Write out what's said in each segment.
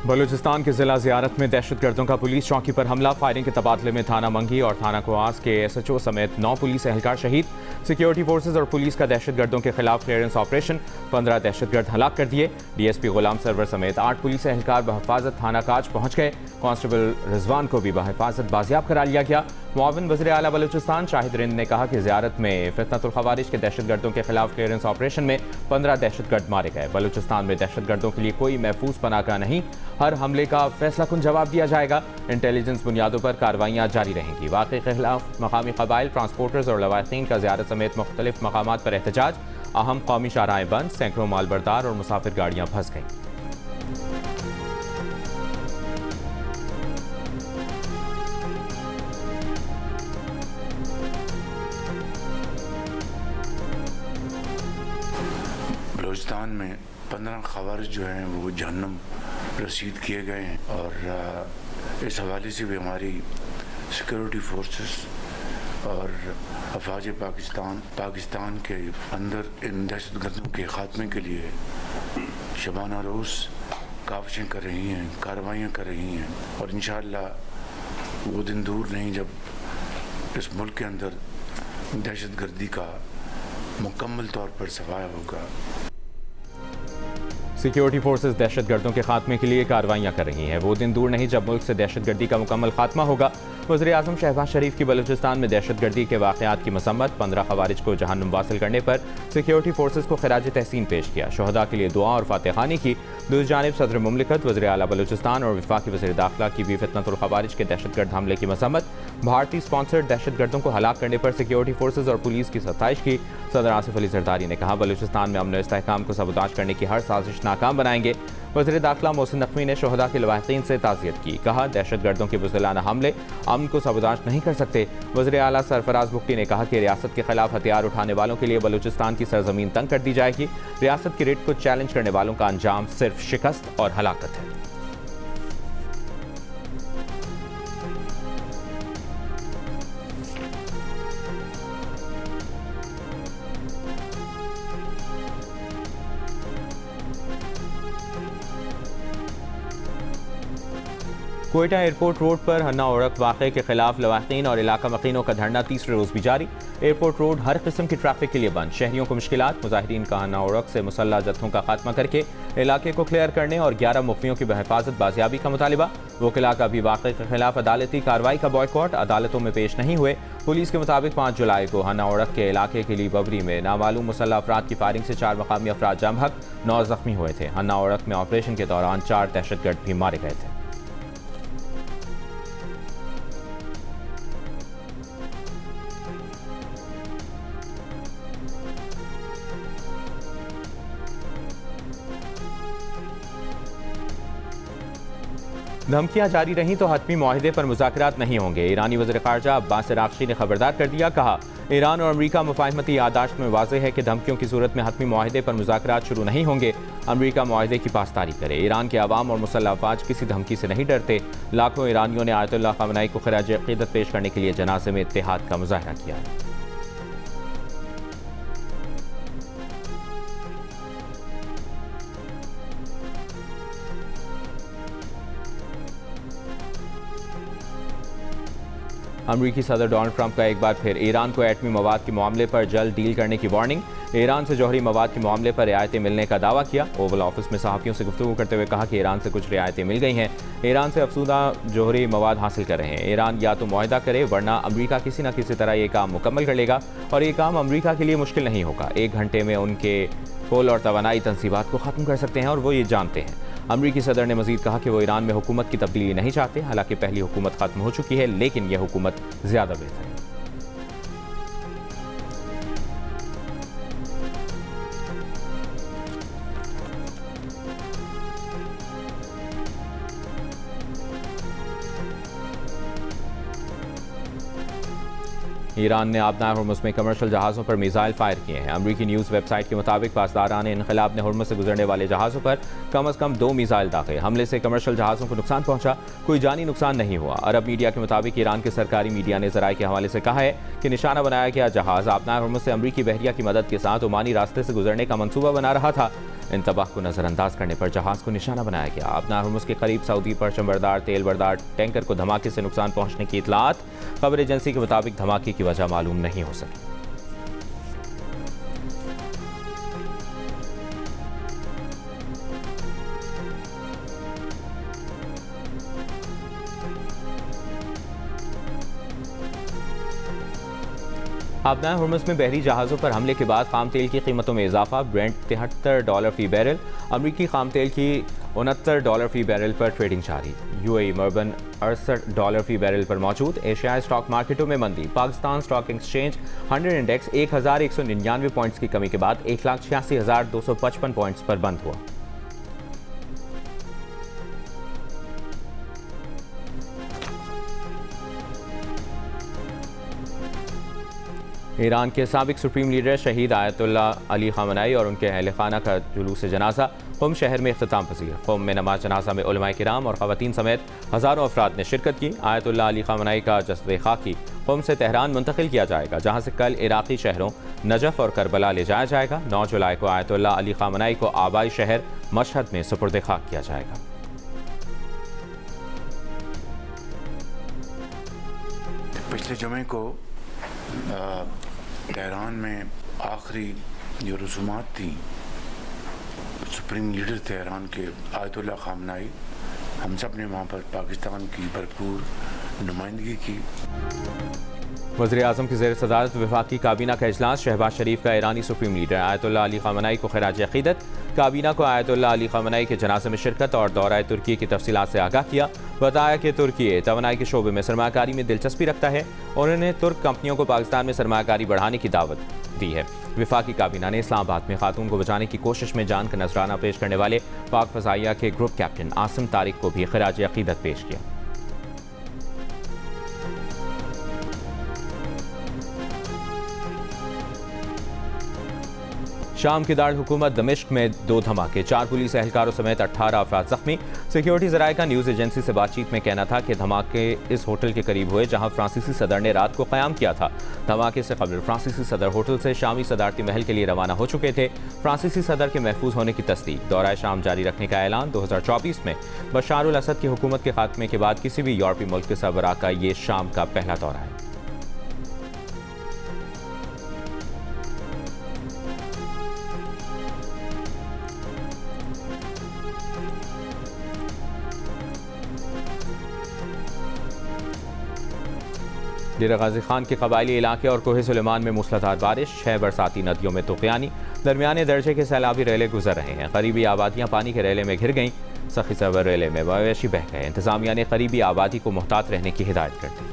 बलूचिस्तान के जिला ज़ियारत में दहशतगर्दों का पुलिस चौकी पर हमला। फायरिंग के तबादले में थाना मंगी और थाना क्वास के SHO समेत 9 पुलिस एहलकार शहीद। सिक्योरिटी फोर्सेज और पुलिस का दहशतगर्दों के खिलाफ क्लियरेंस ऑपरेशन। 15 दहशतगर्द हलाक कर दिए। DSP गुलाम सरवर समेत 8 पुलिस एहलकार बहिफाजत थाना काज पहुंच गए। कांस्टेबल रिजवान को भी बहिफाजत बाजियाब करा लिया गया। मुआविन वज़ीर आला बलूचिस्तान शाहिद रिंद ने कहा कि ज़ियारत में फितनतुल खवारिज के दहशतगर्दों के खिलाफ क्लियरेंस ऑपरेशन में 15 दहशतगर्द मारे गए। बलूचिस्तान में दहशतगर्दों के लिए कोई महफूज पनाह नहीं। हर हमले का फैसला कुन जवाब दिया जाएगा। इंटेलिजेंस बुनियादों पर कार्रवाइयाँ जारी रहेंगी। वाक़े के खिलाफ मकामी कबाइल, ट्रांसपोर्टर्स और लवाहिकीन का ज़ियारत समेत मुख्तलिफ मकामात पर एहतजाज। अहम कौमी शाहराहें बंद, सैकड़ों मालबरदार और मुसाफिर गाड़ियाँ फंस गईं। बलूचिस्तान में 15 खवारिज जो हैं वो जहन्नम रसीद किए गए हैं और इस हवाले से भी हमारी सिक्योरिटी फोर्सेस और अफवाज पाकिस्तान के अंदर इन दहशतगर्दों के ख़ात्मे के लिए शबाना रोज़ काविशें कर रही हैं, कार्रवाइयाँ कर रही हैं और इंशाअल्लाह वो दिन दूर नहीं जब इस मुल्क के अंदर दहशतगर्दी का मुकम्मल तौर पर सफाया होगा। सिक्योरिटी फोर्सेज दहशतगर्दों के खात्मे के लिए कार्रवाइयाँ कर रही हैं। वो दिन दूर नहीं जब मुल्क से दहशतगर्दी का मुकम्मल खात्मा होगा। वज़ीर आज़म शहबाज शरीफ की बलूचिस्तान में दहशतगर्दी के वाक़यात की मसम्मत। 15 खवारिज को जहन्नुम वासिल करने पर सिक्योरिटी फोर्सेज को खिराज तहसीन पेश किया। शहदा के लिए दुआ और फातिहानी की। दूसरी जानिब सदर मुमलिकत, वज़ीर आला बलूचिस्तान और वफाकी वज़ीर दाखिला की भी फितनतुल खवारिज के दहशतगर्द हमले की मसम्मत। भारतीय स्पॉन्सर्ड दहशतगर्दों को हलाक करने पर सिक्योरिटी फोर्सेज और पुलिस की सताइश की। सदर आसिफ अली जरदारी ने कहा, बलूचिस्तान में अमन और इस्तेहकाम को सबूताज करने की हर साजिश नाकाम बनाएंगे। वज़ीर दाखिला मोहसिन नकवी ने शहदा के लवाहिकीन से ताज़ियत की। कहा, दहशतगर्दों के बुज़दिलाना हमले अमन को सबूताज नहीं कर सकते। वज़ीर आला सरफराज बुख्ती ने कहा कि रियासत के खिलाफ हथियार उठाने वालों के लिए बलूचिस्तान की सरजमीन तंग कर दी जाएगी। रियासत की रिट को चैलेंज करने वालों का अंजाम सिर्फ शिकस्त और हलाकत है। कोयटा एयरपोर्ट रोड पर हन्ना औरक वाक़े के खिलाफ लवाहिकीन और इलाका मकीनों का धरना तीसरे रोज़ भी जारी। एयरपोर्ट रोड हर किस्म की ट्रैफिक के लिए बंद। शहरियों को मुश्किलात। मुजाहिरीन का हन्ना औरक से मुसल्लह जत्थों का खात्मा करके इलाके को क्लियर करने और 11 मुखबियों की बहिफाजत बाजियाबी का मुतालिबा। वकीला का भी वाक़े के खिलाफ अदालती कार्रवाई का बॉयकॉट। अदालतों में पेश नहीं हुए। पुलिस के मुताबिक 5 जुलाई को हन्ना औरक के इलाके के लिए बबरी में नामालूम मुसल्लह अफराद की फायरिंग से 4 मकामी अफराद जाम हक, 9 जख्मी हुए थे। हन्ना औरक में ऑपरेशन के दौरान 4 दहशतगर्द भी मारे गए थे। धमकियां जारी रहीं तो हतमी मुआहिदे पर मुज़ाकरात नहीं होंगे। ईरानी वज़ीर ख़ारजा अब्बास अराग़ची ने खबरदार कर दिया। कहा, ईरान और अमरीका मुफ़ाहमती याददाश्त में वाज़ेह है कि धमकियों की सूरत में हतमी मुआहिदे पर मुज़ाकरात शुरू नहीं होंगे। अमरीका मुआहिदे की पासदारी करे। ईरान के अवाम और मुसल्लह अफ़वाज किसी धमकी से नहीं डरते। लाखों ईरानियों ने आयतुल्लाह ख़amenei को ख़िराज अक़ीदत पेश करने के लिए जनाज़े में इत्तेहाद का मुज़ाहरा किया है। अमरीकी सदर डोनाल्ड ट्रंप का एक बार फिर ईरान को एटमी मवाद के मामले पर जल्द डील करने की वार्निंग। ईरान से जौहरी मवाद के मामले पर रियायतें मिलने का दावा किया। ओवल ऑफिस में सहाफ़ियों से गुफ्तगू करते हुए कहा कि ईरान से कुछ रियायतें मिल गई हैं। ईरान से अफसूदा जौहरी मवाद हासिल कर रहे हैं। ईरान या तो मुआहिदा करे वरना अमरीका किसी न किसी तरह ये काम मुकम्मल कर लेगा और ये काम अमरीका के लिए मुश्किल नहीं होगा। 1 घंटे में उनके कोल और तवानाई तनसीबात को ख़त्म कर सकते हैं और वो ये जानते हैं। अमरीकी सदर ने मजीद कहा कि वो ईरान में हुकूमत की तब्दीली नहीं चाहते। हालांकि पहली हुकूमत ख़त्म हो चुकी है, लेकिन यह हुकूमत ज़्यादा बेहतर है। ईरान ने आबनाए हुर्मुज़ में कमर्शियल जहाज़ों पर मिसाइल फायर किए हैं। अमरीकी न्यूज़ वेबसाइट के मुताबिक पासदारान इनक़िलाब ने हुर्मुज़ से गुजरने वाले जहाज़ों पर कम अज़ कम 2 मिसाइल दागे। हमले से कमर्शियल जहाज़ों को नुकसान पहुंचा, कोई जानी नुकसान नहीं हुआ। अरब मीडिया के मुताबिक ईरान के सरकारी मीडिया ने ज़राए के हवाले से कहा है कि निशाना बनाया गया जहाज़ आबनाए हुर्मुज़ से अमरीकी बहरिया की मदद के साथ ओमानी रास्ते से गुजरने का मनसूबा बना रहा था। इन तबाह को नज़रअंदाज करने पर जहाज़ को निशाना बनाया गया। अपना हुर्मुज़ के करीब सऊदी परचम बरदार तेल बरदार टैंकर को धमाके से नुकसान पहुंचने की इतलात। खबर एजेंसी के मुताबिक धमाके की वजह मालूम नहीं हो सकी। आबनाए हुर्मुज़ में बहरी जहाज़ों पर हमले के बाद खाम तेल की कीमतों में इजाफा। ब्रेंट $73 फी बैरल, अमरीकी खाम तेल की $69 फी बैरल पर ट्रेडिंग जारी। यूएई मर्बन $68 फी बैरल पर मौजूद। एशियाई स्टॉक मार्केटों में मंदी। Pakistan stock exchange 100 index 1199 points की कमी के बाद 1,86,255 पॉइंट्स पर बंद हुआ। ईरान के साबिक सुप्रीम लीडर शहीद आयतुल्ला अली खामनाई और उनके अहल खाना का जुलूस जनाजा क़ुम शहर में इख्तिताम पसीर। क़ुम में नमाज जनाजा में उलमाए किराम और ख़वातीन समेत हज़ारों अफराद ने शिरकत की। आयतुल्ला अली खामनाई का जस्द खाकी क़ुम से तेहरान मुंतकिल किया जाएगा, जहाँ से कल इराक़ी शहरों नजफ़ और करबला ले जाया जाएगा। 9 जुलाई को आयतुल्ला अली खामनाई को आबाई शहर मशहद में सुपुर्द खाक किया जाएगा। पिछले जुमे को तेहरान में आखिरी जो रसूमात थी, सुप्रीम लीडर तेहरान के आयतुल्ला खामनाई, हम सब ने वहाँ पर पाकिस्तान की भरपूर नुमाइंदगी की। वज़ीर आज़म की ज़ेर सदारत वफाकी काबीना का इजलास। शहबाज शरीफ का ईरानी supreme leader Ayatollah Ali Khamenei को खिराज अक़ीदत। काबीना को आयतुल्ला अली खामनाई के जनाजे में शिरकत और दौरा तुर्की की तफसीलात से आगाह किया। बताया कि तुर्की तवानाई के शोबे में सरमाकारी में दिलचस्पी रखता है। उन्होंने तुर्क कंपनियों को पाकिस्तान में सरमाकारी बढ़ाने की दावत दी है। वफाकी काबीना ने इस्लामाबाद में खातून को बचाने की कोशिश में जान का नजराना पेश करने वाले पाक फ़ज़ाइया के ग्रुप कैप्टन आसिम तारिक को भी खिराज अक़ीदत पेश किया। शाम की दार हुकूमत दमिश्क में 2 धमाके, 4 पुलिस एहलकारों समेत 18 अफराद जख्मी। सिक्योरिटी ज़राए का न्यूज़ एजेंसी से बातचीत में कहना था कि धमाके इस होटल के करीब हुए जहां फ्रांसीसी सदर ने रात को क़याम किया था। धमाके से कबल फ्रांसीसी सदर होटल से शामी सदारती महल के लिए रवाना हो चुके थे। फ्रांसीसी सदर के महफूज होने की तस्दीक। दौरा शाम जारी रखने का ऐलान। 2024 में बशार अल असद की हुकूमत के खात्मे के बाद किसी भी यूरोपीय मुल्क के सरबराह का ये शाम का पहला दौरा है। डेरा गाजी खान के कबायली इलाके और कोहे सुलेमान में मूसलाधार बारिश। 6 बरसाती नदियों में तूफ़ानी दरमियाने दर्जे के सैलाबी रेले गुजर रहे हैं। करीबी आबादियाँ पानी के रेले में घिर गईं। सखी सवर रेले में मवेशी बह गए। इंतजामिया ने करीबी आबादी को मुहतात रहने की हिदायत कर दी।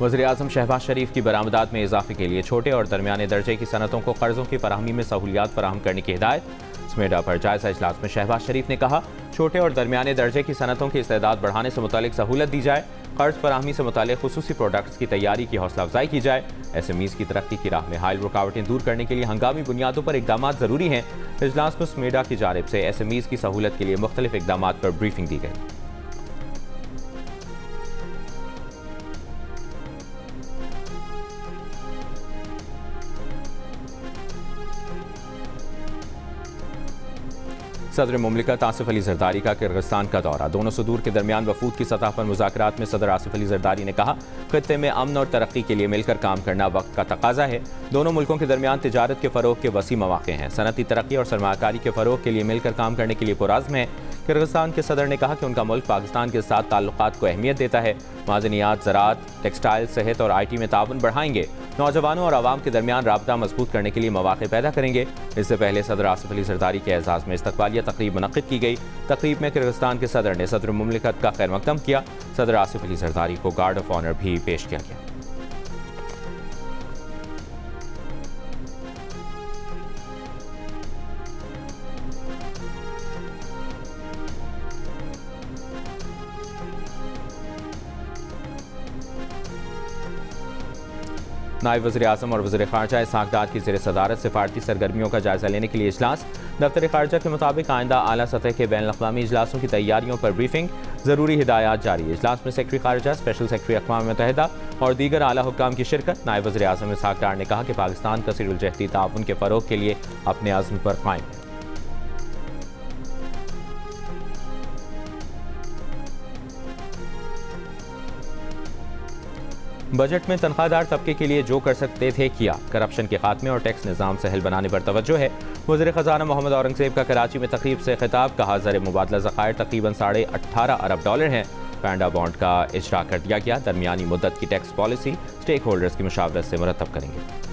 वज़ीर आज़म शहबाज शरीफ की बरामदात में इजाफे के लिए छोटे और दरमियाने दर्जे की सनतों को कर्ज़ों की फराहमी में सहूलियात फराहम करने की हिदायत। स्मेडा पर जायजा इजलास में शहबाज शरीफ ने कहा, छोटे और दरमियाने दर्जे की सनतों की इस्तेदाद बढ़ाने से मुतालिक सहूलत दी जाए। कर्ज फराहमी से मुतालिक खुसूसी प्रोडक्ट्स की तैयारी की हौसला अफजाई की जाए। SMEs की तरक्की की राह में हाइल रुकावटें दूर करने के लिए हंगामी बुनियादों पर इकदाम ज़रूरी हैं। इजलास को स्मेडा की जानिब से SMEs की सहूलत के लिए मुख्तलिफ इकदाम पर ब्रीफिंग दी गई। सदर मुमलिकत आसिफ अली जरदारी का किर्गिस्तान का दौरा। दोनों सदूर के दरमियान वफूद की सतह पर मुज़ाकरात में सदर आसिफ अली जरदारी ने कहा, खित्ते में अमन और तरक्की के लिए मिलकर काम करना वक्त का तकाजा है। दोनों मुल्कों के दरमियान तिजारत के फ़रोग के वसी मौक़े हैं। सनती तरक्की और सरमाकारी के फ़रोग के लिए मिलकर काम करने के लिए पुरज़्म है। किर्गिस्तान के सदर ने कहा कि उनका मुल्क पाकिस्तान के साथ ताल्लुकात को अहमियत देता है। मादनियात, ज़राअत, टेक्सटाइल, सेहत और IT में ताउन बढ़ाएंगे। नौजवानों और आवाम के दरमियान राबता मजबूत करने के लिए मौक़े पैदा करेंगे। इससे पहले सदर आसिफ अली जरदारी के एजाज़ में इस्तकबालिया तकरीब मुनक़्क़िद की गई। तकरीब में किर्गिस्तान के सदर ने सदर मुमलिकत का खैर मकदम किया। सदर आसिफ अली जरदारी को गार्ड ऑफ ऑनर भी पेश किया गया। नायब वज़ीर आज़म और वज़ीर ख़ारजा इसहाक़ डार की ज़ेर सदारत सिफारती सरगर्मियों का जायज़ा लेने के लिए इजलास। दफ्तर ख़ारजा के मुताबिक आइंदा आला सतह के बैनुल अक़वामी इजलासों की तैयारियों पर ब्रीफिंग। ज़रूरी हिदायत जारी। इजलास में सेक्रेटरी खारजा, स्पेशल सेक्रेटरी अक़वाम मुत्तहिदा और दीगर आला हुक्काम की शिरकत। नायब वज़ीर आज़म इसहाक़ डार ने कहा कि पाकिस्तान कसीरुल जहदी ताउन के फ़रोग़ के लिए अपने अज़्म पर कायम है। बजट में तनख्वाहदार तबके के लिए जो कर सकते थे किया। करप्शन के खात्मे और टैक्स निज़ाम सहल बनाने पर तवज्जो है। वज़ीर ख़जाना मोहम्मद औरंगज़ेब का कराची में तकरीब से खिताब। कहा ज़र मुबादला ज़खायर तकरीबन $18.5 अरब हैं। पैंडा बॉन्ड का इजरा कर दिया गया। दरमियानी मुद्दत की टैक्स पॉलिसी स्टेक होल्डर्स की मुशावरत से मुरतब करेंगे।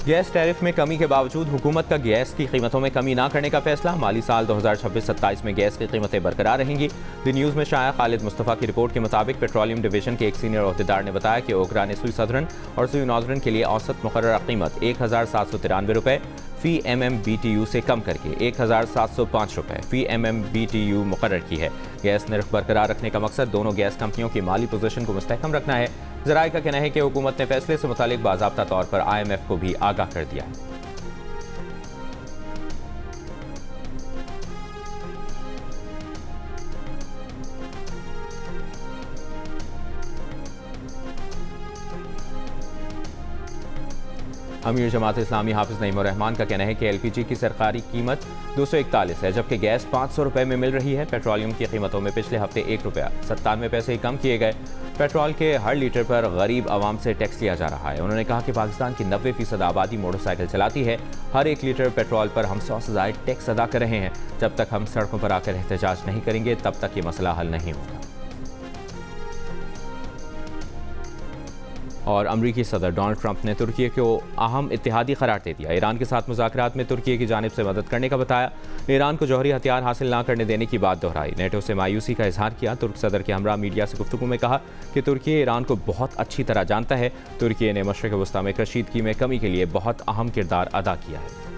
गैस टैरिफ में कमी के बावजूद हुकूमत का गैस की कीमतों में कमी ना करने का फैसला। माली साल 2026-27 में गैस की कीमतें बरकरार रहेंगी। द न्यूज़ में शाया खालिद मुस्तफ़ा की रिपोर्ट के मुताबिक पेट्रोलियम डिवीजन के एक सीनियर ओहदेदार ने बताया कि ओकरा ने सुई सदरन और सुई नॉर्दर्न के लिए औसत मुकर्रर कीमत $1,793 फ़ी MMBTU से कम करके $1,705 फ़ी MMBTU मुकर्रर की है। गैस निर्ख बरकरार रखने का मकसद दोनों गैस कंपनियों की माली पोजीशन को मुस्तहकम रखना है। ज़राए का कहना है कि हुकूमत ने फैसले से मुतालिक बाज़ाब्ता तौर पर IMF को भी आगाह कर दिया है। अमीर जमात इस्लामी हाफिज़ नईम रहमान का कहना है कि LPG की सरकारी कीमत 241 है, जबकि गैस 500 रुपये में मिल रही है। पेट्रोलियम की कीमतों में पिछले हफ्ते ₹1.97 कम किए गए। पेट्रोल के हर लीटर पर गरीब आवाम से टैक्स लिया जा रहा है। उन्होंने कहा कि पाकिस्तान की 90% आबादी मोटरसाइकिल चलाती है। हर 1 लीटर पेट्रोल पर हम 100 से ज़ायद टैक्स अदा कर रहे हैं। जब तक हम सड़कों पर आकर एहतजाज नहीं करेंगे तब तक ये मसला हल नहीं होगा। और अमरीकी सदर डोनाल्ड ट्रंप ने तुर्की को अहम इत्तेहादी करार दे दिया। ईरान के साथ मुज़ाकरात में तुर्की की जानिब से मदद करने का बताया। ईरान को जौहरी हथियार हासिल ना करने देने की बात दोहराई। नेटो से मायूसी का इजहार किया। तुर्क सदर के हमरा मीडिया से गुफ्तगू में कहा कि तुर्की ईरान को बहुत अच्छी तरह जानता है। तुर्की ने मशरिक़ वस्ता में कशीदगी में कमी के लिए बहुत अहम किरदार अदा किया है।